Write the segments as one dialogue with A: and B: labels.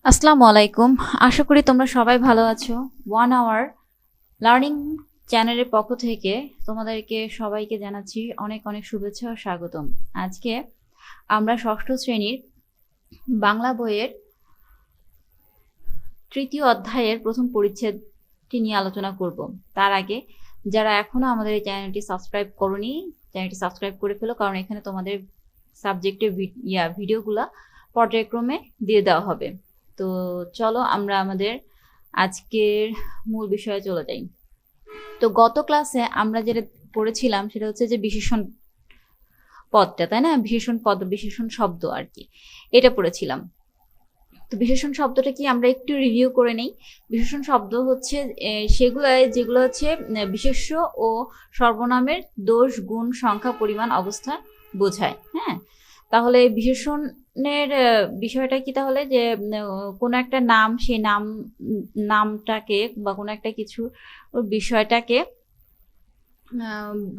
A: আসসালামু আলাইকুম। আশা করি তোমরা সবাই ভালো আছো। 1 আওয়ার লার্নিং চ্যানেলের পক্ষ থেকে তোমাদেরকে সবাইকে জানাচ্ছি অনেক অনেক শুভেচ্ছা ও স্বাগতম। আজকে আমরা ষষ্ঠ শ্রেণীর বাংলা বইয়ের তৃতীয় অধ্যায়ের প্রথম পরিচ্ছেদটি নিয়ে আলোচনা করব। তার আগে যারা এখনো আমাদের এই চ্যানেলটি সাবস্ক্রাইব করোনি, চ্যানেলটি সাবস্ক্রাইব করে ফেলো, কারণ এখানে তোমাদের সাবজেক্টের ভিডিওগুলা পর্যায়ক্রমে দিয়ে দেওয়া হবে। তো চলো আমরা আমাদের আজকের মূল বিষয়ে চলে যাই। তো গত ক্লাসে আমরা যেটা পড়েছিলাম সেটা হচ্ছে যে বিশেষণ পদটা, তাই না? বিশেষণ পদ, বিশেষণ শব্দ আর কি, এটা পড়েছিলাম। তো বিশেষণ শব্দটা কি আমরা একটু রিভিউ করে নেই। বিশেষণ শব্দ হচ্ছে যেগুলো হচ্ছে বিশেষ্য ও সর্বনামের দোষ, গুণ, সংখ্যা, পরিমাণ, অবস্থা বোঝায়। হ্যাঁ, তাহলে বিশেষণের বিষয়টা কি? তাহলে যে কোনো একটা নাম, সেই নামটাকে বা কোনো একটা কিছু বিষয়টাকে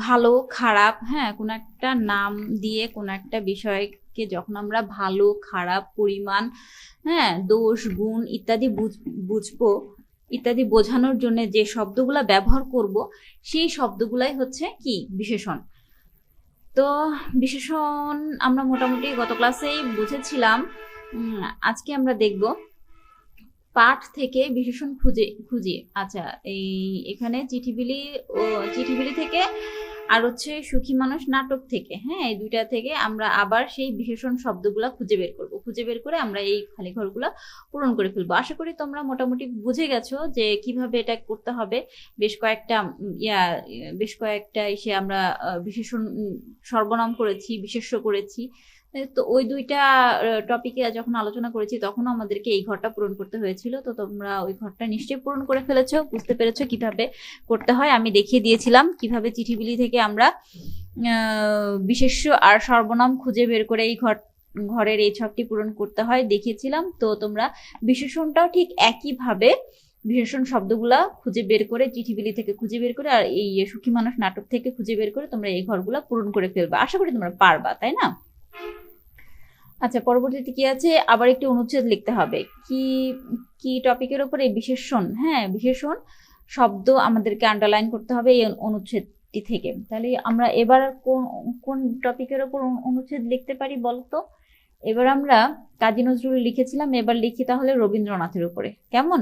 A: ভালো খারাপ, হ্যাঁ, কোনো একটা নাম দিয়ে কোনো একটা বিষয়কে যখন আমরা ভালো খারাপ, পরিমাণ, হ্যাঁ, দোষ, গুণ ইত্যাদি বুঝবো, ইত্যাদি বোঝানোর জন্য যে শব্দগুলা ব্যবহার করব, সেই শব্দগুলাই হচ্ছে কি? বিশেষণ। তো বিশেষণ আমরা মোটামুটি গত ক্লাসেই বুঝেছিলাম। আজকে আমরা দেখব পাঠ থেকে বিশেষণ খুঁজে। আচ্ছা, এখানে চিঠিবিলি থেকে আর হচ্ছে সুখী মানুষ নাটক থেকে, হ্যাঁ, এই দুইটা থেকে আমরা আবার সেই বিশেষণ শব্দগুলা খুঁজে বের করব। খুঁজে বের করে আমরা এই খালি ঘরগুলা পূরণ করে ফেলবো। আশা করি তোমরা মোটামুটি বুঝে গেছো যে কিভাবে এটা করতে হবে। বেশ কয়েকটা এসে আমরা বিশেষণ সর্বনাম করেছি, বিশেষ্য করেছি। তো ওই দুইটা টপিকে যখন আলোচনা করেছি তখন আমাদেরকে এই ঘরটা পূরণ করতে হয়েছিল। তো তোমরা ওই ঘরটা নিশ্চয়ই পূরণ করে ফেলেছো, বুঝতে পেরেছো কিভাবে করতে হয়। আমি দেখিয়ে দিয়েছিলাম কিভাবে চিঠিবিলি থেকে আমরা বিশেষ্য আর সর্বনাম খুঁজে বের করে এই ঘরের এই ছকটি পূরণ করতে হয়, দেখিয়েছিলাম। তো তোমরা বিশেষণটাও ঠিক একইভাবে বিশেষণ শব্দগুলা খুঁজে বের করে, চিঠিবিলি থেকে খুঁজে বের করে আর এই সুখী মানুষ নাটক থেকে খুঁজে বের করে তোমরা এই ঘরগুলা পূরণ করে ফেলবা। আশা করি তোমরা পারবা, তাই না? আচ্ছা, পরবর্তীতে কি আছে? আবার একটি অনুচ্ছেদ লিখতে হবে। কি টপিকের উপরে? বিশেষণ। হ্যাঁ, বিশেষণ শব্দ আমাদেরকে আন্ডারলাইন করতে হবে এই অনুচ্ছেদটি থেকে। তাহলে আমরা এবার কোন টপিকের উপর অনুচ্ছেদ লিখতে পারি বলতো? এবার আমরা কাজী নজরুল লিখেছিলাম, এবার লিখি তাহলে রবীন্দ্রনাথের উপরে। কেমন?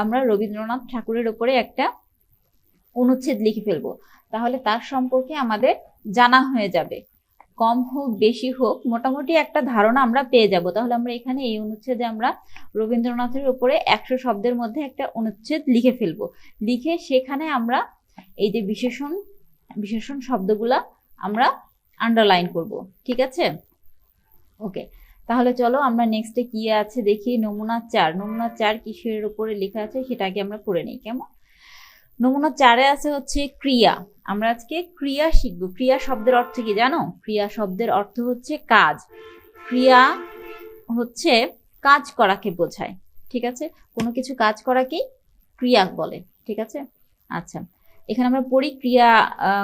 A: আমরা রবীন্দ্রনাথ ঠাকুরের উপরে একটা অনুচ্ছেদ লিখে ফেলবো, তাহলে তার সম্পর্কে আমাদের জানা হয়ে যাবে। কম হোক বেশি হোক, মোটামুটি একটা ধারণা আমরা পেয়ে যাব। তাহলে আমরা এখানে এই অনুচ্ছেদে আমরা রবীন্দ্রনাথের উপরে 100 শব্দের মধ্যে একটা অনুচ্ছেদ লিখে ফেলবো। লিখে সেখানে আমরা এই যে বিশেষণ শব্দগুলা আমরা আন্ডারলাইন করব। ঠিক আছে? ওকে, তাহলে চলো আমরা নেক্সটে কি আছে দেখি। নমুনা 4। নমুনা 4 কিসের উপরে লেখা আছে সেটা আগে আমরা পড়ে নিই। কেমন? নমুনা 4-এ আছে হচ্ছে ক্রিয়া। আমরা আজকে ক্রিয়া শিখব। ক্রিয়া শব্দের অর্থ কি জানো? ক্রিয়া শব্দের অর্থ হচ্ছে কাজ। ক্রিয়া হচ্ছে কাজ করাকে বোঝায়। ঠিক আছে? কোনো কিছু কাজ করাকেই ক্রিয়া বলে। ঠিক আছে? আচ্ছা, এখানে আমরা পড়ি ক্রিয়া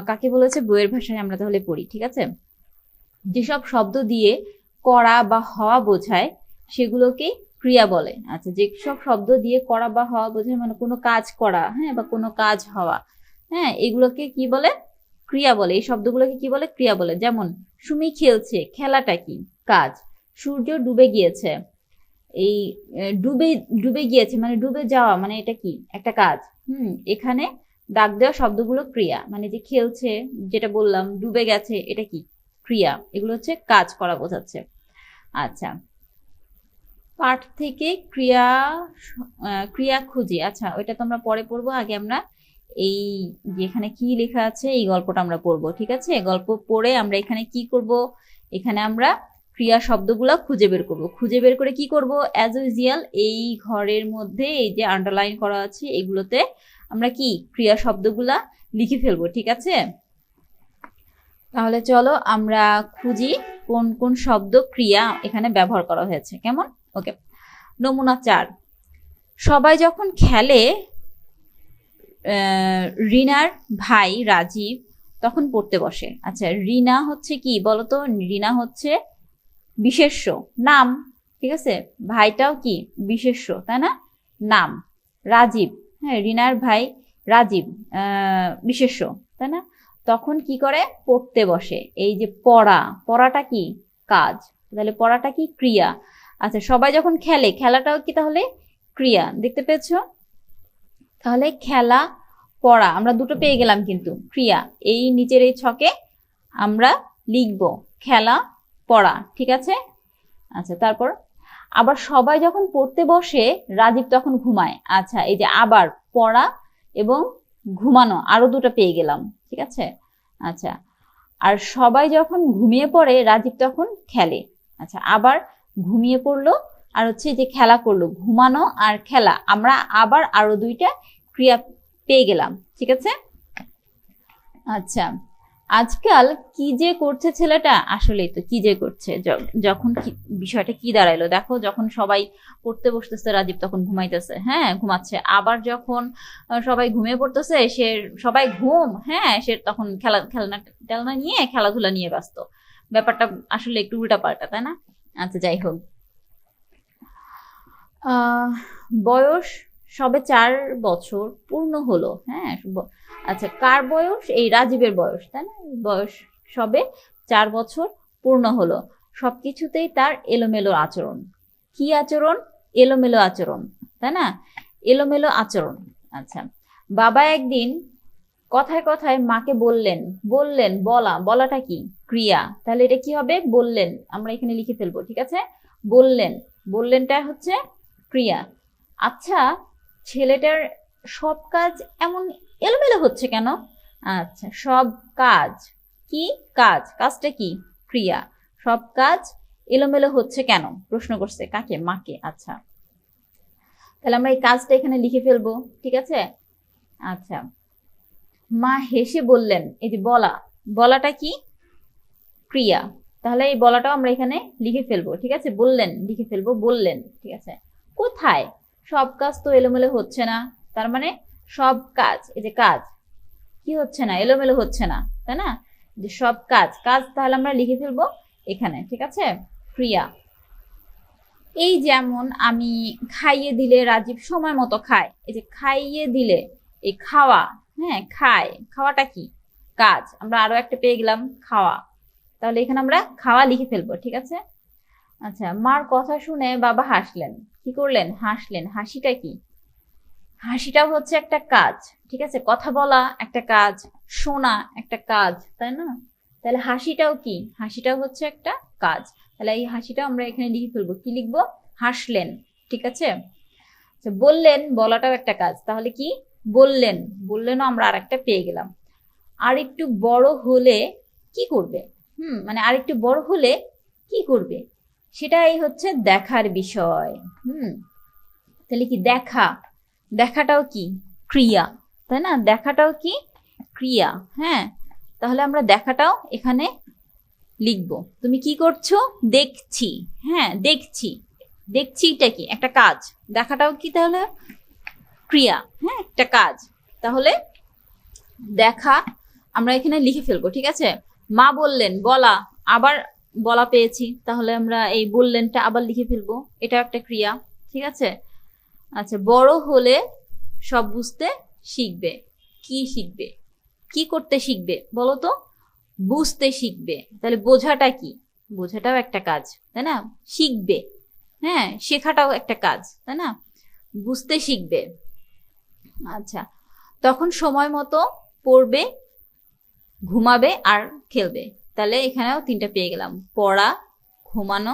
A: কাকে বলেছে, বইয়ের ভাষায় আমরা তাহলে পড়ি। ঠিক আছে? যেসব শব্দ দিয়ে করা বা হওয়া বোঝায় সেগুলোকেই ক্রিয়া বলে। আচ্ছা, যেসব শব্দ দিয়ে করা বা হওয়া বোঝায়, মানে কোনো কাজ করা, হ্যাঁ, বা কোনো কাজ হওয়া, হ্যাঁ, এগুলোকে কি বলে? ক্রিয়া বলে। এই শব্দগুলোকে কি বলে? ক্রিয়া বলে। যেমন সুমি খেলছে, খেলাটা কি? কাজ। সূর্য ডুবে গিয়েছে, এই ডুবে গিয়েছে মানে ডুবে যাওয়া, মানে এটা কি? একটা কাজ। এখানে দাগ দেওয়া শব্দগুলো ক্রিয়া, মানে যে খেলছে যেটা বললাম, ডুবে গেছে, এটা কি? ক্রিয়া। এগুলো হচ্ছে কাজ করা বোঝাচ্ছে। আচ্ছা, পাঠ থেকে ক্রিয়া খুঁজি। আচ্ছা, ওইটা তোমরা পরে পড়বো। আগে আমরা এই যেখানে কি লেখা আছে এই গল্পটা আমরা পড়বো। ঠিক আছে? গল্প পড়ে আমরা এখানে কি করব? এখানে আমরা ক্রিয়া শব্দগুলো খুঁজে বের করব। খুঁজে বের করে কি করব? অ্যাজ ইউজুয়াল এই ঘরের মধ্যে এই যে আন্ডারলাইন করা আছে এগুলোতে আমরা কি ক্রিয়া শব্দগুলা লিখে ফেলবো। ঠিক আছে? তাহলে চলো আমরা খুঁজি কোন কোন শব্দ ক্রিয়া এখানে ব্যবহার করা হয়েছে। কেমন? ওকে, নমুনা 4। সবাই যখন খেলে রিনার ভাই রাজীব তখন পড়তে বসে। আচ্ছা, রিনা হচ্ছে কি বলতো? রিনা হচ্ছে বিশেষ্য, নাম। ঠিক আছে, ভাইটাও কি বিশেষ্য, তাই না? নাম রাজীব, হ্যাঁ রিনার ভাই রাজীব বিশেষ্য, তাই না? তখন কি করে, পড়তে বসে। এই যে পড়া, পড়াটা কি কাজ, তাহলে পড়াটা কি ক্রিয়া। আচ্ছা সবাই যখন খেলে, খেলাটাও কি তাহলে ক্রিয়া, দেখতে পেয়েছো? তাহলে খেলা পড়া আমরা দুটো পেয়ে গেলাম, কিন্তু ক্রিয়া এই নিচের এই ছকে আমরা লিখবো খেলা পড়া, ঠিক আছে। আচ্ছা তারপর আবার সবাই যখন পড়তে বসে রাজীব তখন ঘুমায়। আচ্ছা এই যে আবার পড়া এবং ঘুমানো আরো দুটো পেয়ে গেলাম, ঠিক আছে। আচ্ছা আর সবাই যখন ঘুমিয়ে পড়ে রাজীব তখন খেলে। আচ্ছা আবার ঘুমিয়ে পড়লো আর হচ্ছে যে খেলা করলো, ঘুমানো আর খেলা, আমরা আবার আরো দুইটা ক্রিয়া পেয়ে গেলাম, ঠিক আছে। আচ্ছা আজকাল কি যে করছে ছেলেটা, আসলেই তো কি যে করছে, যখন বিষয়টা কি দাঁড়াইলো দেখো, যখন সবাই পড়তে বসতেছে রাজীব তখন ঘুমাইতেছে, হ্যাঁ ঘুমাচ্ছে। আবার যখন সবাই ঘুমিয়ে পড়তেছে, সে সবাই ঘুম, হ্যাঁ সে তখন খেলনা টেলনা নিয়ে খেলাধুলা নিয়ে ব্যস্ত। ব্যাপারটা আসলে একটু উল্টা পাল্টা, তাই না? আচ্ছা যাই হোক, বয়স সবে 4 বছর পূর্ণ হলো, হ্যাঁ। আচ্ছা কার বয়স, এই রাজীবের বয়স, তাই না? বয়স সবে 4 বছর পূর্ণ হলো, সবকিছুতেই তার এলোমেলো আচরণ। কি আচরণ? এলোমেলো আচরণ, তাই না? এলোমেলো আচরণ। আচ্ছা বাবা একদিন কথায় কথায় মাকে বললেন, বললেন বলা, বলাটা কি ক্রিয়া, তাহলে এটা কি হবে, বললেন, আমরা এখানে লিখে ফেলবো, ঠিক আছে। বললেন, বললেনটা হচ্ছে ক্রিয়া। আচ্ছা ছেলেটার সব কাজ এমন এলোমেলো হচ্ছে কেন? আচ্ছা সব কাজ কি কাজ, কাজটা কি ক্রিয়া, সব কাজ এলোমেলো হচ্ছে কেন, প্রশ্ন করছে কাকে, মাকে। আচ্ছা তাহলে আমরা এই কাজটা এখানে লিখে ফেলবো, ঠিক আছে। আচ্ছা মা হেসে বললেন, এই যে বলা, বলাটা কি ক্রিয়া, তাহলে এই বলাটাও আমরা এখানে লিখে ফেলবো, ঠিক আছে। বললেন লিখে ফেলবো, বললেন, ঠিক আছে। কোথায়, সব কাজ তো এলোমেলো হচ্ছে না, তার মানে সব কাজ, এই যে কাজ কি হচ্ছে না, এলোমেলো হচ্ছে না, তাই না? যে সব কাজ, কাজ তাহলে আমরা লিখে ফেলবো এখানে, ঠিক আছে। ক্রিয়া এই যেমন আমি খাইয়ে দিলে রাজীব সময় মতো খায়, এই যে খাইয়ে দিলে, এই খাওয়া, হ্যাঁ খায়, খাওয়াটা কি কাজ, আমরা আরো একটা পেয়ে গেলাম খাওয়া, তাহলে এখানে আমরা খাওয়া লিখে ফেলবো, ঠিক আছে। আচ্ছা মার কথা শুনে বাবা হাসলেন, কি করলেন, হাসলেন, হাসিটা কি, হাসিটাও হচ্ছে একটা কাজ, ঠিক আছে। কথা বলা একটা কাজ, শোনা একটা কাজ, তাই না? তাহলে হাসিটাও কি, হাসিটাও হচ্ছে একটা কাজ, তাহলে এই হাসিটাও আমরা এখানে লিখে ফেলবো, কি লিখবো, হাসলেন, ঠিক আছে। আচ্ছা বললেন, বলাটাও একটা কাজ, তাহলে কি বললেন, বললেনও আমরা আর একটা পেয়ে গেলাম। আর একটু বড় হলে কি করবে, মানে আর একটু বড় হলে কি করবে, সেটাই হচ্ছে দেখার বিষয়। তাহলে কি দেখা, দেখাটাও কি ক্রিয়া, তাই না? দেখাটাও কি ক্রিয়া, হ্যাঁ। তাহলে আমরা দেখাটাও এখানে লিখবো। তুমি কি করছো, দেখছি, হ্যাঁ দেখছি, দেখছিটা কি একটা কাজ, দেখাটাও কি তাহলে ক্রিয়া, হ্যাঁ একটা কাজ। তাহলে দেখা আমরা এখানে লিখে ফেলবো, ঠিক আছে। মা বললেন, বলা, আবার বলা পেয়েছি, তাহলে আমরা এই বললেনটা আবার লিখে ফেলবো, এটা একটা ক্রিয়া, ঠিক আছে। আচ্ছা বড় হলে সব বুঝতে শিখবে, কি শিখবে, কি করতে শিখবে বলো তো, বুঝতে শিখবে, তাহলে বোঝাটা কি, বোঝাটাও একটা কাজ, তাই না? শিখবে, হ্যাঁ শেখাটাও একটা কাজ, তাই না? বুঝতে শিখবে। আচ্ছা তখন সময় মতো পড়বে, ঘুমাবে আর খেলবে, তাহলে এখানেও 3টা পেয়ে গেলাম, পড়া, ঘুমানো,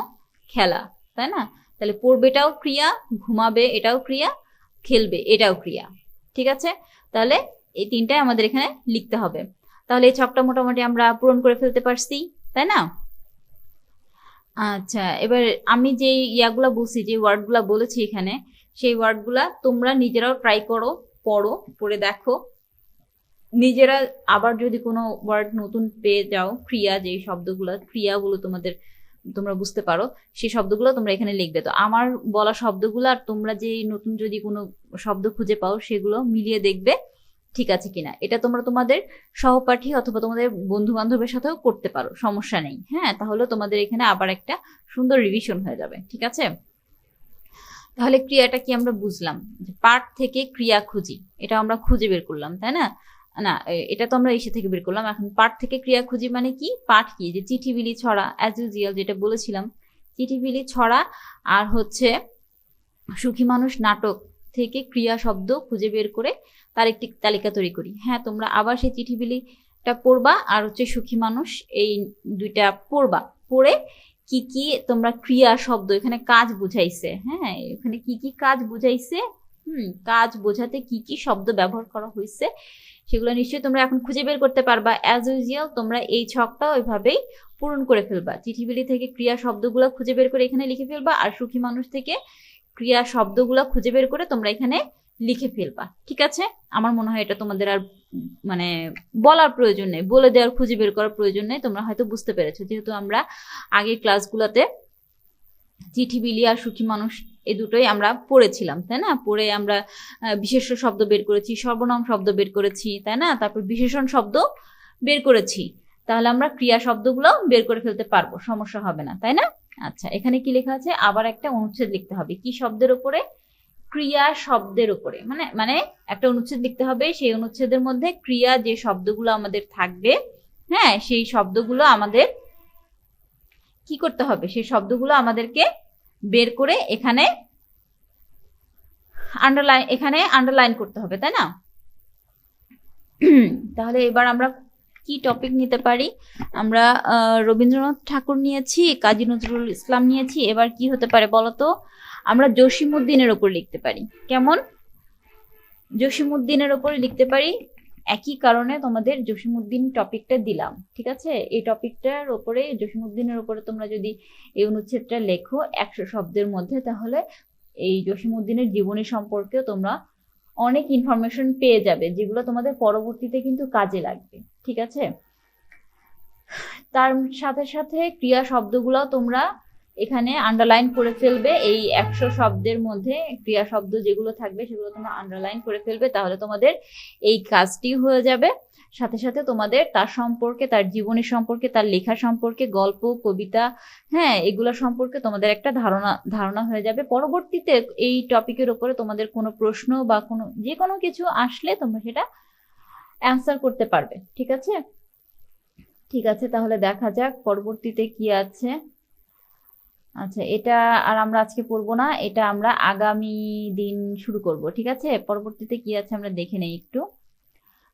A: খেলা, তাই না? তাহলে পড়বেটাও ক্রিয়া, ঘুমাবে এটাও ক্রিয়া, খেলবে এটাও ক্রিয়া, ঠিক আছে। তাহলে এই 3টাই আমাদের এখানে লিখতে হবে। তাহলে এই ছকটা মোটামুটি আমরা পূরণ করে ফেলতে পারছি, তাই না? আচ্ছা এবার আমি যে ইয়াগুলা বলছি, যে ওয়ার্ডগুলা বলেছি এখানে, সেই ওয়ার্ডগুলা তোমরা নিজেরাও ট্রাই করো, পড়ো, পড়ে দেখো নিজেরা। আবার যদি কোনো ওয়ার্ড নতুন পেয়ে যাও, ক্রিয়া, যে শব্দগুলো ক্রিয়াগুলো তোমরা বুঝতে পারো, সেই শব্দগুলো তোমরা এখানে লিখবে। তো আমার বলা শব্দগুলো আর তোমরা যে নতুন যদি কোনো শব্দ খুঁজে পাও সেগুলো মিলিয়ে দেখবে, ঠিক আছে কিনা, এটা তোমরা তোমাদের সহপাঠী অথবা তোমাদের বন্ধু বান্ধবের সাথেও করতে পারো, সমস্যা নেই। হ্যাঁ, তাহলে তোমাদের এখানে আবার একটা সুন্দর রিভিশন হয়ে যাবে। ঠিক আছে, তাহলে ক্রিয়াটা কি আমরা বুঝলাম, পাঠ থেকে ক্রিয়া খুঁজি, এটা আমরা খুঁজে বের করলাম, তাই না? না, এটা তো আমরা ইসে থেকে বের করলাম। এখন পাঠ থেকে ক্রিয়া খুঁজি মানে কি, পাঠ কি, যে চিঠি বিলি ছড়া, অ্যাজ ইউজুয়াল যেটা বলেছিলাম, চিঠি বিলি ছড়া আর হচ্ছে সুখী মানুষ নাটক থেকে ক্রিয়া শব্দ খুঁজে বের করে তার একটি তালিকা তৈরি করি। হ্যাঁ, তোমরা আবার সেই চিঠি বিলিটা পড়বা আর হচ্ছে সুখী মানুষ, এই দুইটা পড়বা, পড়ে কি কি তোমরা ক্রিয়া শব্দ, এখানে কাজ বুঝাইছে, হ্যাঁ এখানে কি কি কাজ বুঝাইছে, কাজ বোঝাতে কি কি শব্দ ব্যবহার করা হয়েছে সেগুলো নিশ্চয়ই তোমরা এখন খুঁজে বের করতে পারবা। অ্যাজ ইউজুয়াল তোমরা এই ছকটা ওইভাবেই পূরণ করে ফেলবা। চিঠি বিলি থেকে ক্রিয়া শব্দগুলো খুঁজে বের করে এখানে লিখে ফেলবা, আর সুখী মানুষ থেকে ক্রিয়া শব্দগুলো খুঁজে বের করে তোমরা এখানে লিখে ফেলবা। ঠিক আছে, আমার মনে হয় এটা তোমাদের আর মানে বলার প্রয়োজন নেই, বলে দেওয়ার খুঁজে বের করার প্রয়োজন নেই, তোমরা হয়তো বুঝতে পেরেছো, যেহেতু আমরা আগের ক্লাসগুলোতে চিঠি বিলি আর সুখী মানুষ এই দুটোই আমরা পড়েছিলাম, তাই না? পড়ে আমরা বিশেষ্য শব্দ বের করেছি, সর্বনাম শব্দ বের করেছি, তাই না? তারপর বিশেষণ শব্দ বের করেছি, তাহলে আমরা ক্রিয়া শব্দগুলো বের করে ফেলতে পারবো, সমস্যা হবে না, তাই না? আচ্ছা, এখানে কি লেখা আছে, আবার একটা অনুচ্ছেদ লিখতে হবে, কি শব্দের উপরে, ক্রিয়া শব্দের উপরে, মানে মানে একটা অনুচ্ছেদ লিখতে হবে, সেই অনুচ্ছেদের মধ্যে ক্রিয়া যে শব্দগুলো আমাদের থাকবে, হ্যাঁ সেই শব্দগুলো আমাদের কি করতে হবে, সেই শব্দগুলো আমাদেরকে বের করে এখানে আন্ডারলাইন করতে হবে, তাই না? তাহলে এবার আমরা কি টপিক নিতে পারি, আমরা রবীন্দ্রনাথ ঠাকুর নিয়েছি, কাজী নজরুল ইসলাম নিয়েছি, এবার কি হতে পারে বলতো, আমরা জসিমউদ্দিনের ওপর লিখতে পারি। কেমন, জসিমউদ্দিনের ওপরে লিখতে পারি, একই কারণে তোমাদের জসিমউদ্দিন টপিকটা দিলাম। ঠিক আছে, এই টপিকটার ওপরে, জসিমউদ্দিনের ওপরে তোমরা যদি এই অনুচ্ছেদটা লেখো 100 শব্দের মধ্যে, তাহলে এই জসিমউদ্দিনের জীবনী সম্পর্কেও তোমরা অনেক ইনফরমেশন পেয়ে যাবে, যেগুলো তোমাদের পরবর্তীতে কিন্তু কাজে লাগবে। ঠিক আছে, তার সাথে সাথে ক্রিয়া শব্দগুলো তোমরা এখানে আন্ডারলাইন করে ফেলবে, এই 100 শব্দের মধ্যে ক্রিয়া শব্দ যেগুলো থাকবে সেগুলো তোমরা আন্ডারলাইন করে ফেলবে, তাহলে তোমাদের এই কাজটি হয়ে যাবে। সাথে সাথে তোমাদের তার সম্পর্কে, তার জীবনী সম্পর্কে, তার লেখা সম্পর্কে, গল্প কবিতা, হ্যাঁ এগুলো সম্পর্কে তোমাদের একটা ধারণা হয়ে যাবে। পরবর্তীতে এই টপিকের উপরে তোমাদের কোনো প্রশ্ন বা কোনো যে কোনো কিছু আসলে তোমরা সেটা অ্যান্সার করতে পারবে। ঠিক আছে, ঠিক আছে, তাহলে দেখা যাক পরবর্তীতে কি আছে। আচ্ছা, এটা আর আমরা আজকে পড়বো না, এটা আমরা আগামী দিন শুরু করব। ঠিক আছে, পরবর্তীতে কি আছে আমরা দেখে নেই একটু।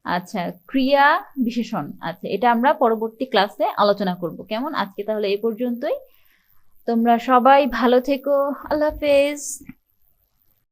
A: আচ্ছা, ক্রিয়া বিশেষণ, আচ্ছা এটা আমরা পরবর্তী ক্লাসে আলোচনা করব। কেমন, আজকে তাহলে এই পর্যন্তই, তোমরা সবাই ভালো থেকো, আল্লাহ হাফেজ।